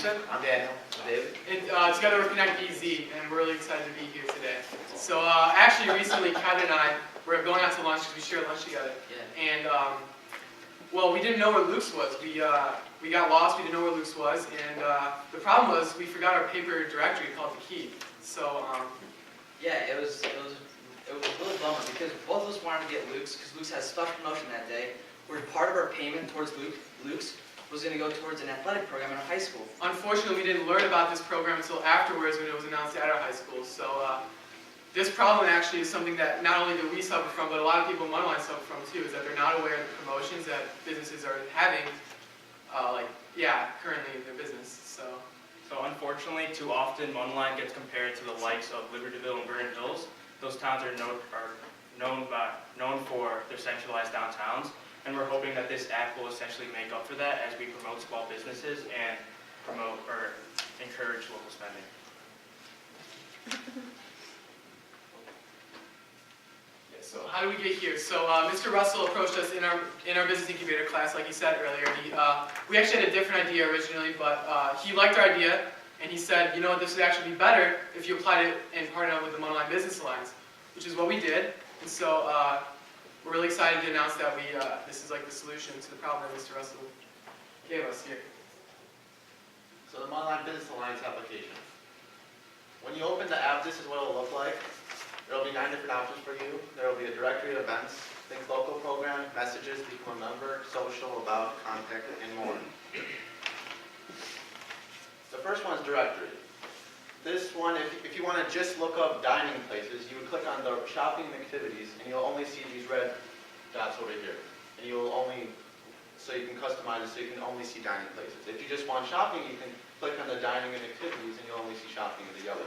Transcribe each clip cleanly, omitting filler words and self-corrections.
said? I'm Daniel. I'm David. And together we're ConnectBZ, and we're really excited to be here today. So actually, recently, Kevin and I were going out to lunch because we shared lunch together. Yeah. And well, we didn't know where Luke's was. We got lost. We didn't know where Luke's was, and the problem was we forgot our paper directory called the key. So Yeah, it was a little bummer because both of us wanted to get Luke's because Luke's had a special promotion that day where part of our payment towards Luke's was going to go towards an athletic program in our high school. Unfortunately, we didn't learn about this program until afterwards when it was announced at our high school. So this problem actually is something that not only do we suffer from, but a lot of people in Mundelein suffer from too, is that they're not aware of the promotions that businesses are having, currently in their business. So unfortunately, too often Mundelein gets compared to the likes of Libertyville and Vernon Hills. Those towns are known for their centralized downtowns, and we're hoping that this app will essentially make up for that as we promote small businesses and promote or encourage local spending. So how do we get here? So Mr. Russell approached us in our Business Incubator class, like he said earlier. We actually had a different idea originally, but he liked our idea, and he said, you know what, this would actually be better if you applied it and partnered up with the Mundelein Business Alliance, which is what we did. And so we're really excited to announce that this is like the solution to the problem that Mr. Russell gave us here. So the Mundelein Business Alliance application. When you open the app, this is what it'll look like. There will be 9 different options for you. There will be a directory of events, think local program, messages, become a member, social, about, contact, and more. The first one is directory. This one, if you want to just look up dining places, you would click on the shopping activities, and you'll only see these red dots over here. And so you can customize it so you can only see dining places. If you just want shopping, you can click on the dining and activities, and you'll only see shopping in the yellow.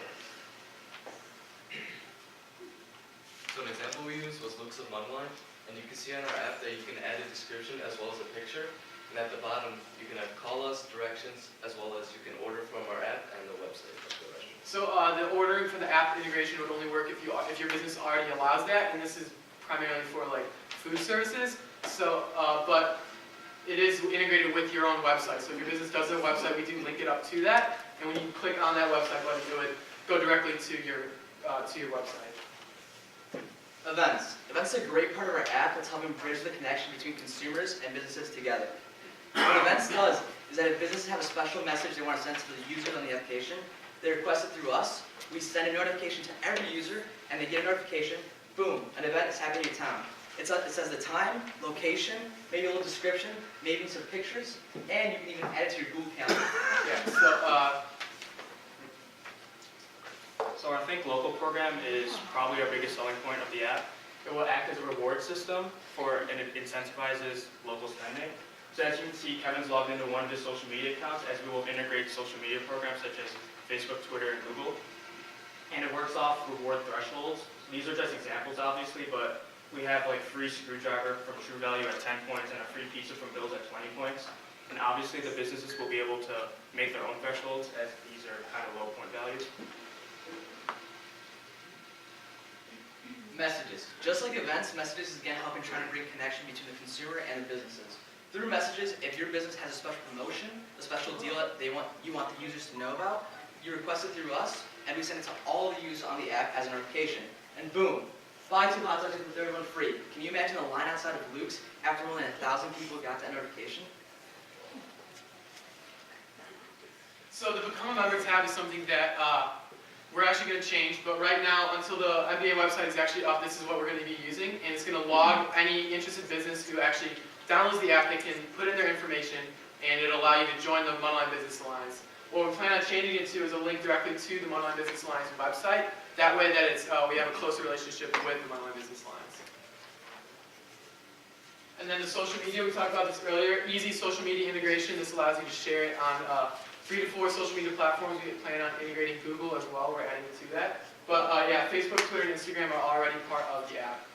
So an example we used was Luke's of Mundelein, and you can see on our app that you can add a description as well as a picture. And at the bottom, you can call us, directions, as well as you can order from our app and the website of the restaurant. So the ordering for the app integration would only work if your business already allows that, and this is primarily for like food services. So, but it is integrated with your own website. So if your business does a website, we do link it up to that, and when you click on that website button, it would go directly to your website. Events. Events is a great part of our app that's helping bridge the connection between consumers and businesses together. What Events does is that if businesses have a special message they want to send to the users on the application, they request it through us. We send a notification to every user, and they get a notification. Boom, an event is happening in your town. It says the time, location, maybe a little description, maybe some pictures, and you can even add it to your Google Calendar. Yeah. So our Think Local program is probably our biggest selling point of the app. It will act as a reward system and it incentivizes local spending. So as you can see, Kevin's logged into one of his social media accounts as we will integrate social media programs such as Facebook, Twitter, and Google. And it works off reward thresholds. These are just examples, obviously, but we have like free screwdriver from True Value at 10 points and a free pizza from Bill's at 20 points. And obviously the businesses will be able to make their own thresholds as these are kind of low point values. Messages. Just like events, messages is again helping trying to bring connection between the consumer and the businesses. Through messages, if your business has a special promotion, a special deal that you want the users to know about, you request it through us, and we send it to all the users on the app as a notification. And boom, buy 2 hot dogs and the third one free. Can you imagine the line outside of Luke's after more than 1,000 people got that notification? So the Become a Member tab is something that we're actually going to change, but right now, until the MBA website is actually up, this is what we're going to be using, and it's going to log any interested business who actually downloads the app. They can put in their information, and it'll allow you to join the Mundelein Business Alliance. What we plan on changing it to is a link directly to the Mundelein Business Alliance website. That way that we have a closer relationship with the Mundelein Business Alliance. And then the social media, we talked about this earlier. Easy social media integration. This allows you to share it on 3 to 4 social media platforms. We plan on integrating Google as well. We're adding it to that. But yeah, Facebook, Twitter, and Instagram are already part of the app.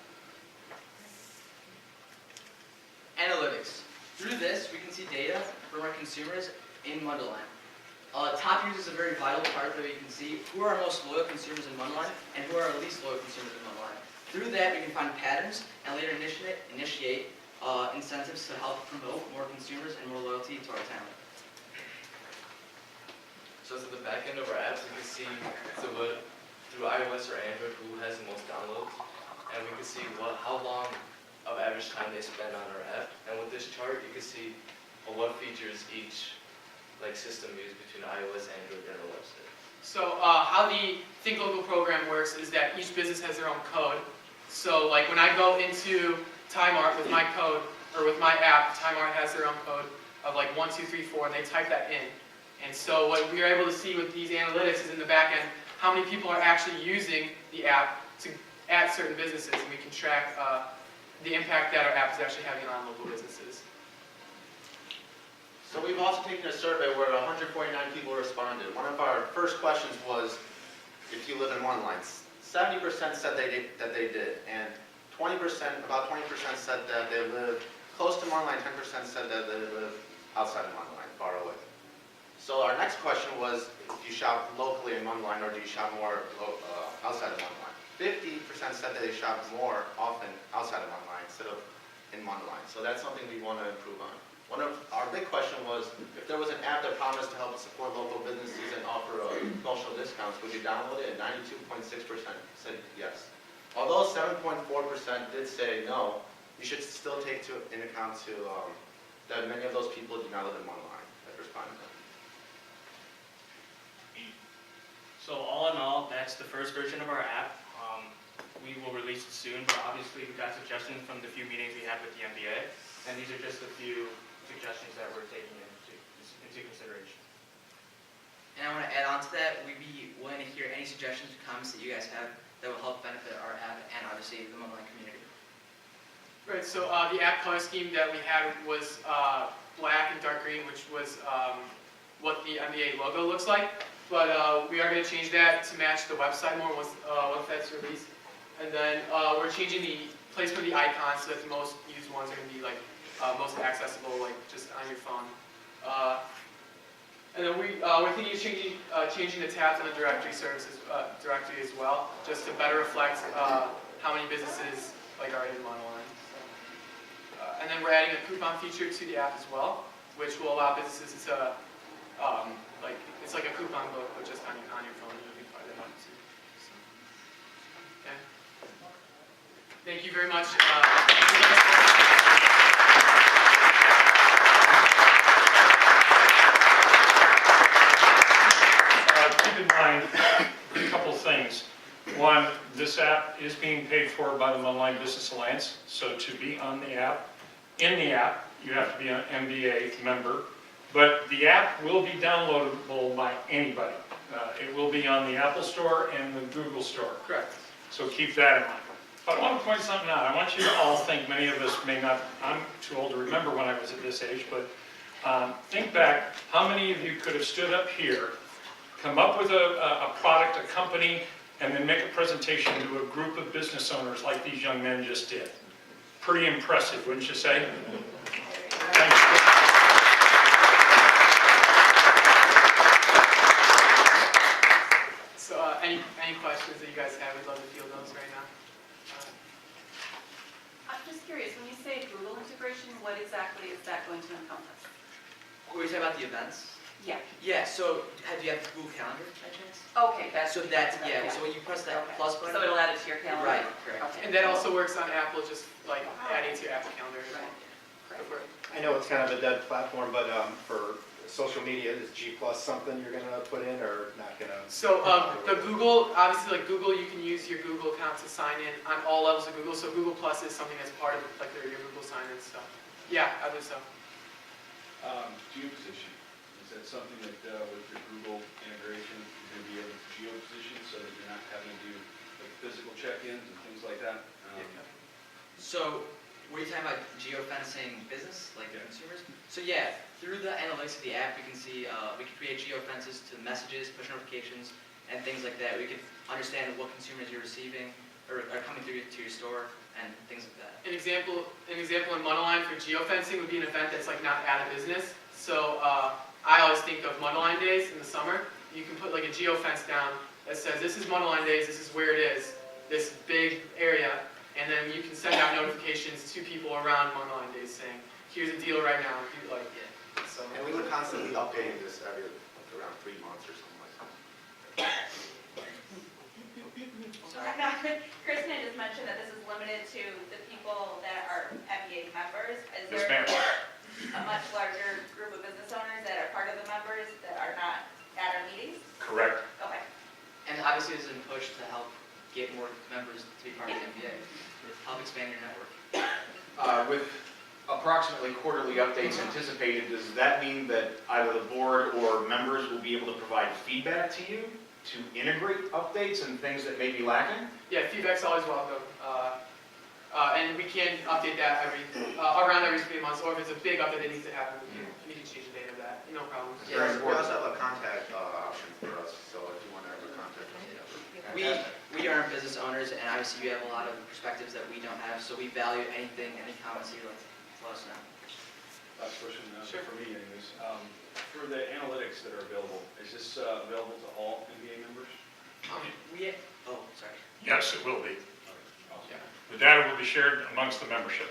Analytics. Through this, we can see data from our consumers in Mundelein. Top users is a very vital part that we can see who are our most loyal consumers in Mundelein and who are our least loyal consumers in Mundelein. Through that, we can find patterns and later initiate incentives to help promote more consumers and more loyalty to our town. So to the back end of our apps, we can see through iOS or Android who has the most downloads, and we can see how long of average time they spend on our app. And with this chart, you can see what features each system uses between iOS, Android, and our website. So how the Think Local program works is that each business has their own code. So like when I go into TimeArt with my code, or with my app, TimeArt has their own code of like 1, 2, 3, 4, and they type that in. And so what we are able to see with these analytics is in the back end, how many people are actually using the app at certain businesses, and we can track the impact that our app is actually having on local businesses. So we've also taken a survey where 149 people responded. One of our first questions was, if you live in one line, 70% said that they did, and about 20% said that they live close to one line, 10% said that they live outside of one line, far away. So our next question was, do you shop locally in one line or do you shop more outside of one line? 50% said that they shop more often outside of one line instead of in one line. So that's something we want to improve on. One of our big question was, if there was an app that promised to help support local businesses and offer social discounts, would you download it? And 92.6% said yes. Although 7.4% did say no, you should still take into account that many of those people do not live in one line that responded. So all in all, that's the first version of our app. We will release it soon, but obviously we got suggestions from the few meetings we had with the MBA, and these are just a few suggestions that we're taking into consideration. And I want to add on to that, we'd be willing to hear any suggestions or comments that you guys have that will help benefit our app and obviously the online community. Right, so the app color scheme that we had was black and dark green, which was what the MBA logo looks like. But we are going to change that to match the website more once that's released. And then we're changing the placement of the icons so that the most used ones are going to be like most accessible, like just on your phone. And then we're thinking of changing the tabs on the directory services directory as well, just to better reflect how many businesses are in monoline. And then we're adding a coupon feature to the app as well, which will allow businesses to it's like a coupon book, but just on your phone. You can find it on too. So, okay. Thank you very much. Keep in mind a couple things. One, this app is being paid for by the Online Business Alliance, so to be on the app, you have to be an MBA member. But the app will be downloadable by anybody. It will be on the Apple Store and the Google Store. Correct. So keep that in mind. But I want to point something out. I want you to all think, many of us may not, I'm too old to remember when I was at this age, but think back, how many of you could have stood up here, come up with a product, a company, and then make a presentation to a group of business owners like these young men just did? Pretty impressive, wouldn't you say? Thank you. Any questions that you guys have, we'd love to field those right now. I'm just curious, when you say Google integration, what exactly is that going to encompass? Were you talking about the events? Yeah. Yeah, so do you have the Google Calendar by chance? Okay, that's. So that's, yeah, so when you press that Okay. plus button. So it'll add it to your calendar? Right, correct. Okay. And that also works on Apple, just like adding to your Apple Calendar. Right. Great. I know it's kind of a dead platform, but for social media, is G+ something you're going to put in or not going to? So the Google, obviously like Google, you can use your Google account to sign in on all levels of Google. So Google Plus is something that's part of like your Google sign-in stuff. Yeah, I believe so. Geoposition, is that something that with your Google integration, you're going to be able to geoposition so that you're not having to do like physical check-ins and things like that? So were you talking about geofencing business, like consumers? So yeah, through the analytics of the app, we can see, we can create geofences to messages, push notifications, and things like that. We can understand what consumers you're receiving or are coming through to your store and things like that. An example in Monoline for geofencing would be an event that's like not at a business. So I always think of Monoline Days in the summer. You can put like a geofence down that says this is Monoline Days, this is where it is, this big area, and then you can send out notifications to people around Monoline Days saying, here's a deal right now. So. And we would constantly update this around 3 months or something like that. Now, Kristen had just mentioned that this is limited to the people that are MBA members. Is Yes, there ma'am. a much larger group of business owners that are part of the members that are not at our meetings? Correct. Okay. And obviously, this is a push to help get more members to be part of the MBA, help expand your network. With approximately quarterly updates anticipated, does that mean that either the board or members will be able to provide feedback to you to integrate updates and things that may be lacking? Yeah, feedback's always welcome. And we can update that around every 3 months, or if it's a big update that needs to happen, we can change the date of that, no problem. We also have a contact option for us, so if you want to ever contact us. We are business owners, and obviously you have a lot of perspectives that we don't have, so we value anything, any comments you'd like to let us know. Last question Sure. for me anyways. For the analytics that are available, is this available to all MBA members? Sorry. Yes, it will be. Awesome. Yeah. The data will be shared amongst the membership.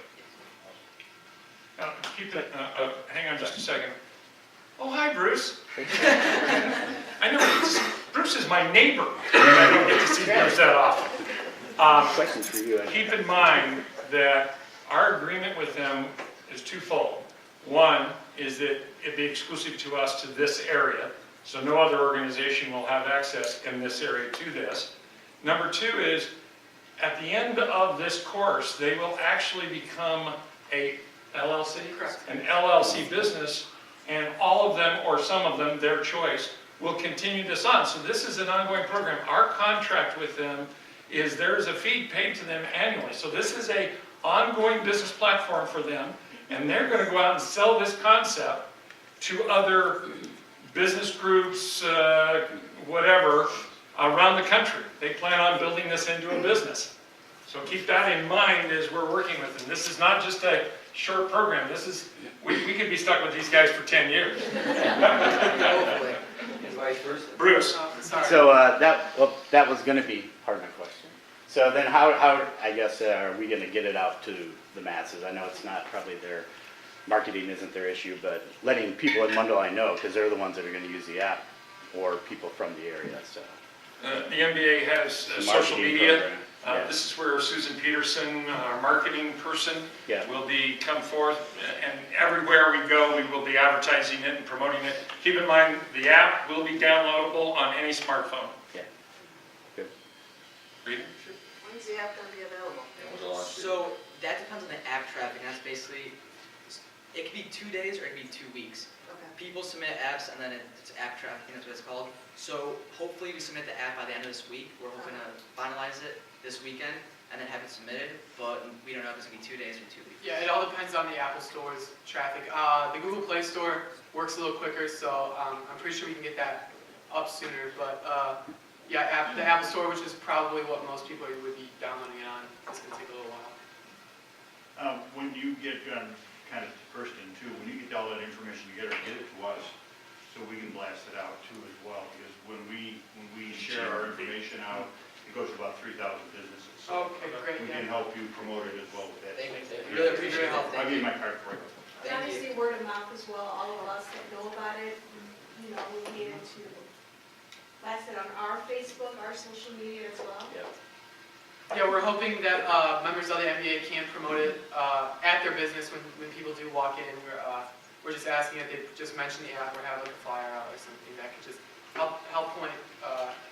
Hang on just a second. Oh, hi, Bruce. I know Bruce is my neighbor. I don't get to see Bruce that often. Questions for you. Keep in mind that our agreement with them is twofold. One is that it be exclusive to us to this area, so no other organization will have access in this area to this. Number two is, at the end of this course, they will actually become a LLC? Correct. An LLC business, and all of them, or some of them, their choice, will continue this on. So this is an ongoing program. Our contract with them is there is a fee paid to them annually. So this is a ongoing business platform for them, and they're going to go out and sell this concept to other business groups, whatever, around the country. They plan on building this into a business. So keep that in mind as we're working with them. This is not just a short program. This is, we could be stuck with these guys for 10 years. Hopefully. And vice versa. Bruce. Sorry. So that was going to be part of my question. So then how I guess, are we going to get it out to the masses? I know it's not probably their, marketing isn't their issue, but letting people in Mundelein know, because they're the ones that are going to use the app, or people from the area, so. The MBA has The social marketing media. program, yeah. This is where Susan Peterson, our marketing person, Yeah. will come forth, and everywhere we go, we will be advertising it and promoting it. Keep in mind, the app will be downloadable on any smartphone. Yeah. Good. Read? When's the app going to be available? So that depends on the app traffic, and that's basically, it could be 2 days or it could be 2 weeks. Okay. People submit apps and then it's app tracking, that's what it's called. So hopefully we submit the app by the end of this week. We're hoping to finalize it this weekend and then have it submitted, but we don't know if it's gonna be 2 days or 2 weeks. Yeah, it all depends on the Apple Store's traffic. The Google Play Store works a little quicker, so I'm pretty sure we can get that up sooner. But yeah, the Apple Store, which is probably what most people would be downloading it on, it's going to take a little while. When you get kind of first in too, when you get all that information together, get it to us so we can blast it out too as well. Because when we share our information out, it goes to about 3,000 businesses. So Okay, great. we can help you promote it as well with that. Thank you. So, Really appreciate your help. I'll Thank give you you. my card for it. And obviously word of mouth as well, all of us that know about it, you know, we needed to blast it on our Facebook, our social media as well. Yeah, we're hoping that members of the MBA can promote it at their business when people do walk in. We're just asking that they just mention the app or have like a flyer out or something that could just help point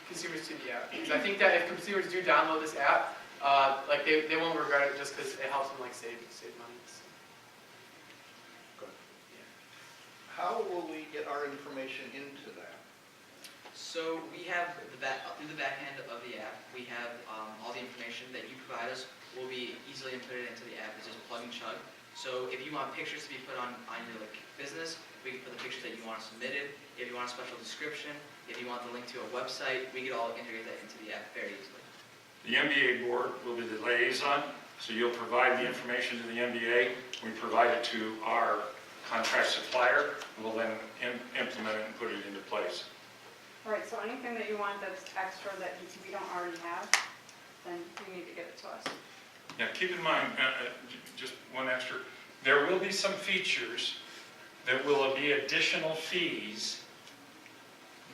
consumers to the app. Because I think that if consumers do download this app, like they won't regret it just because it helps them like save money. How will we get our information into that? So we have through the back end of the app, we have all the information that you provide us will be easily inputted into the app. It's just plug and chug. So if you want pictures to be put on your business, we can put the pictures that you want submitted. If you want a special description, if you want the link to a website, we could all integrate that into the app very easily. The MBA board will be the liaison, so you'll provide the information to the MBA. We provide it to our contract supplier, who will then implement it and put it into place. All right, so anything that you want that's extra that we don't already have, then you need to get it to us. Now, keep in mind, just one extra, there will be some features that will be additional fees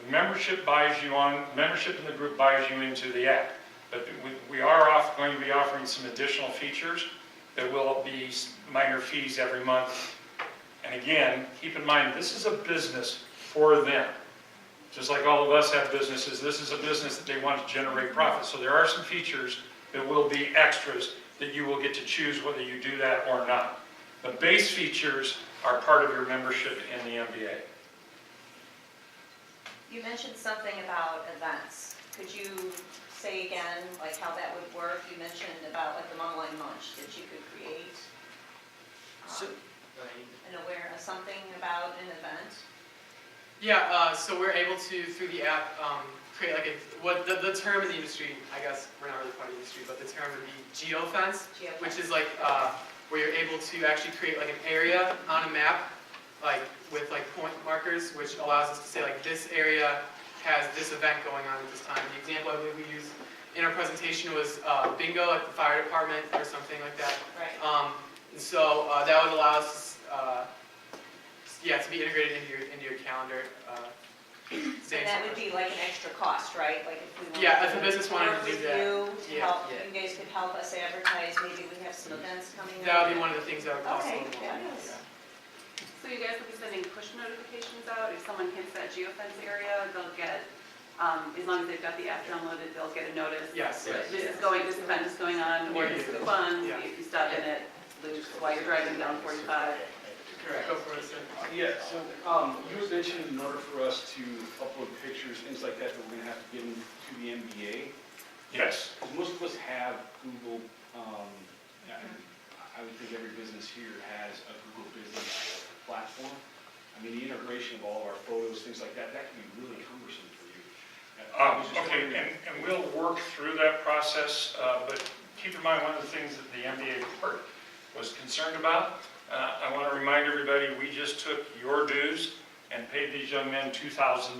Membership in the group buys you into the app. But we are going to be offering some additional features. There will be minor fees every month. And again, keep in mind, this is a business for them. Just like all of us have businesses, this is a business that they want to generate profit. So there are some features that will be extras that you will get to choose whether you do that or not. The base features are part of your membership in the MBA. You mentioned something about events. Could you say again, like how that would work? You mentioned about like the online lunch that you could create. Something about an event. Yeah, so we're able to, through the app, create like the term in the industry, I guess we're not really part of the industry, but the term would be geofence, which is like where you're able to actually create like an area on a map, like with like point markers, which allows us to say like this area has this event going on at this time. The example I believe we used in our presentation was bingo at the fire department or something like that. Right. And so that would allow us to be integrated into your calendar. And that would be like an extra cost, right? Like if we wanted if a business wanted to do that. You guys could help us advertise. Maybe we have some events coming up. That would be one of the things that would cost a little more. Yeah. So you guys will be sending push notifications out. If someone hits that geofence area, they'll get, as long as they've got the app downloaded, they'll get a notice. Yes. This event is going on, or this is fun. Yeah. If you stop in it, while you're driving down 45. Correct. Go for it, sir. Yeah, so you had mentioned in order for us to upload pictures, things like that, that we're going to have to get them to the MBA. Yes. Because most of us have Google, I would think every business here has a Google Business platform. I mean, the integration of all of our photos, things like that, that can be really cumbersome for you. Okay, and we'll work through that process, but keep in mind one of the things that the MBA board was concerned about. I want to remind everybody, we just took your dues and paid these young men $2,000.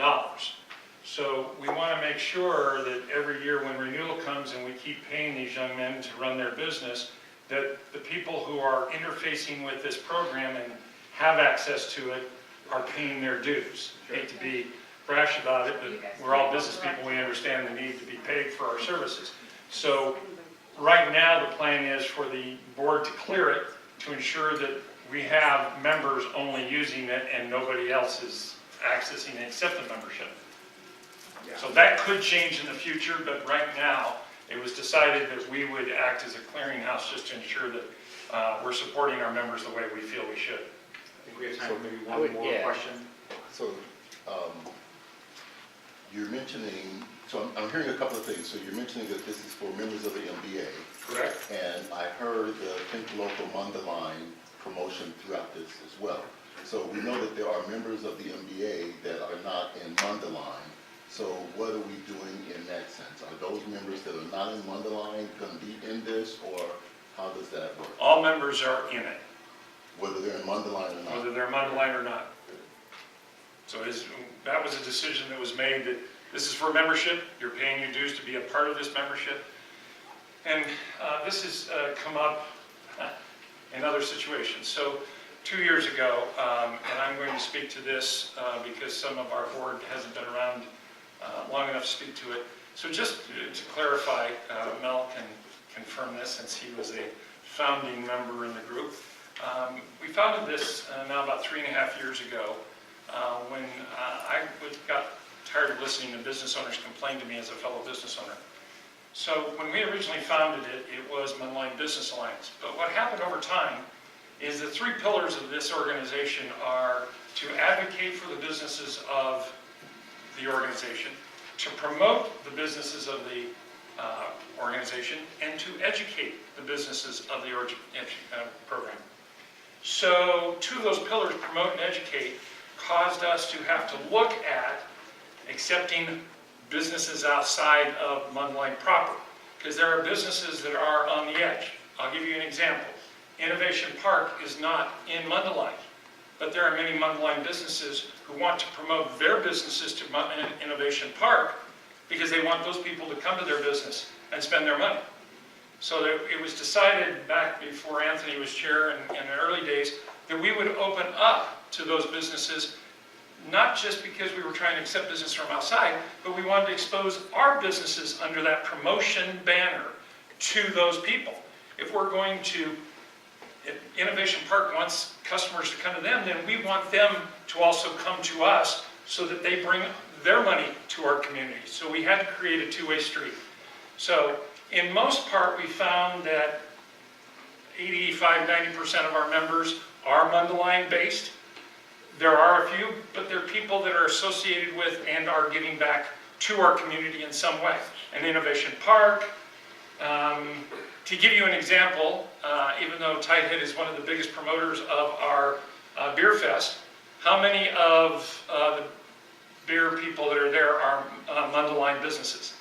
So we want to make sure that every year when renewal comes and we keep paying these young men to run their business, that the people who are interfacing with this program and have access to it are paying their dues. Hate to be brash about it, but we're all business people. We understand the need to be paid for our services. So right now the plan is for the board to clear it to ensure that we have members only using it and nobody else is accessing it except the membership. So that could change in the future, but right now it was decided that we would act as a clearinghouse just to ensure that we're supporting our members the way we feel we should. I think we have time for maybe one more question. So you're mentioning, so I'm hearing a couple of things. So you're mentioning that this is for members of the MBA. Correct. And I heard the Think Local Mundaline promotion throughout this as well. So we know that there are members of the MBA that are not in Mundaline. So what are we doing in that sense? Are those members that are not in Mundaline going to be in this, or how does that work? All members are in it. Whether they're in Mundaline or not? Whether they're Mundaline or not. So that was a decision that was made that this is for membership. You're paying your dues to be a part of this membership. And this has come up in other situations. So 2 years ago, and I'm going to speak to this because some of our board hasn't been around long enough to speak to it. So just to clarify, Mel can confirm this since he was a founding member in the group. We founded this now about 3.5 years ago when I got tired of listening to business owners complain to me as a fellow business owner. So when we originally founded it, it was Mundaline Business Alliance. But what happened over time is the 3 pillars of this organization are to advocate for the businesses of the organization, to promote the businesses of the organization, and to educate the businesses of the program. So 2 of those pillars, promote and educate, caused us to have to look at accepting businesses outside of Mundaline proper, because there are businesses that are on the edge. I'll give you an example. Innovation Park is not in Mundaline, but there are many Mundaline businesses who want to promote their businesses to Innovation Park because they want those people to come to their business and spend their money. So it was decided back before Anthony was chair in the early days that we would open up to those businesses not just because we were trying to accept business from outside, but we wanted to expose our businesses under that promotion banner to those people. If we're going to, if Innovation Park wants customers to come to them, then we want them to also come to us so that they bring their money to our community. So we had to create a two-way street. So in most part, we found that 85–90% of our members are Mundelein based. There are a few, but they're people that are associated with and are giving back to our community in some way. An Innovation Park. To give you an example, even though Tidehead is one of the biggest promoters of our beer fest, how many of the beer people that are there are Mundelein businesses?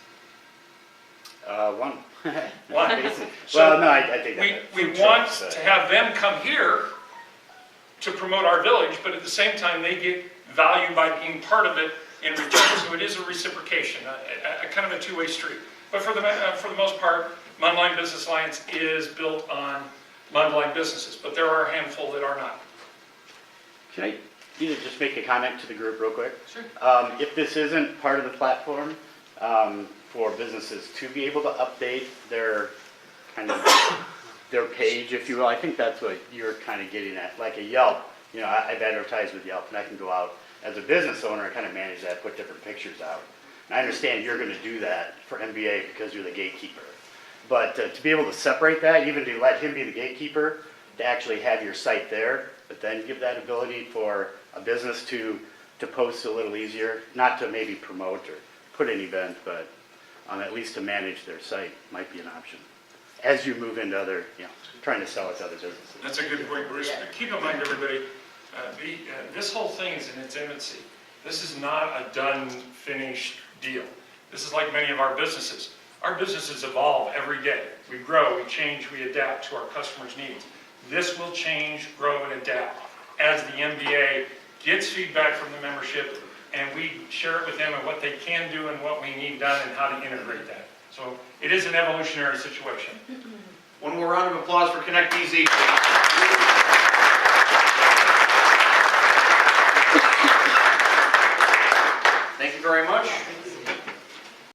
One. One. Well, no, I think we want to have them come here to promote our village, but at the same time, they get value by being part of it in return. So it is a reciprocation, a kind of a two-way street. But for the most part, Mundelein Business Alliance is built on Mundelein businesses, but there are a handful that are not. Can I either just make a comment to the group real quick? Sure. If this isn't part of the platform for businesses to be able to update their kind of their page, if you will, I think that's what you're kind of getting at. Like a Yelp, you know, I've advertised with Yelp, and I can go out as a business owner and kind of manage that, put different pictures out. And I understand you're going to do that for MBA because you're the gatekeeper. But to be able to separate that, even to let him be the gatekeeper, to actually have your site there, but then give that ability for a business to post a little easier, not to maybe promote or put an event, but at least to manage their site might be an option. As you move into other, you know, trying to sell it to other businesses. That's a good point, Bruce. Keep in mind, everybody, this whole thing is in its infancy. This is not a done, finished deal. This is like many of our businesses. Our businesses evolve every day. We grow, we change, we adapt to our customers' needs. This will change, grow, and adapt as the MBA gets feedback from the membership, and we share it with them and what they can do and what we need done and how to integrate that. So it is an evolutionary situation. One more round of applause for ConnectBZ, please. Thank you very much.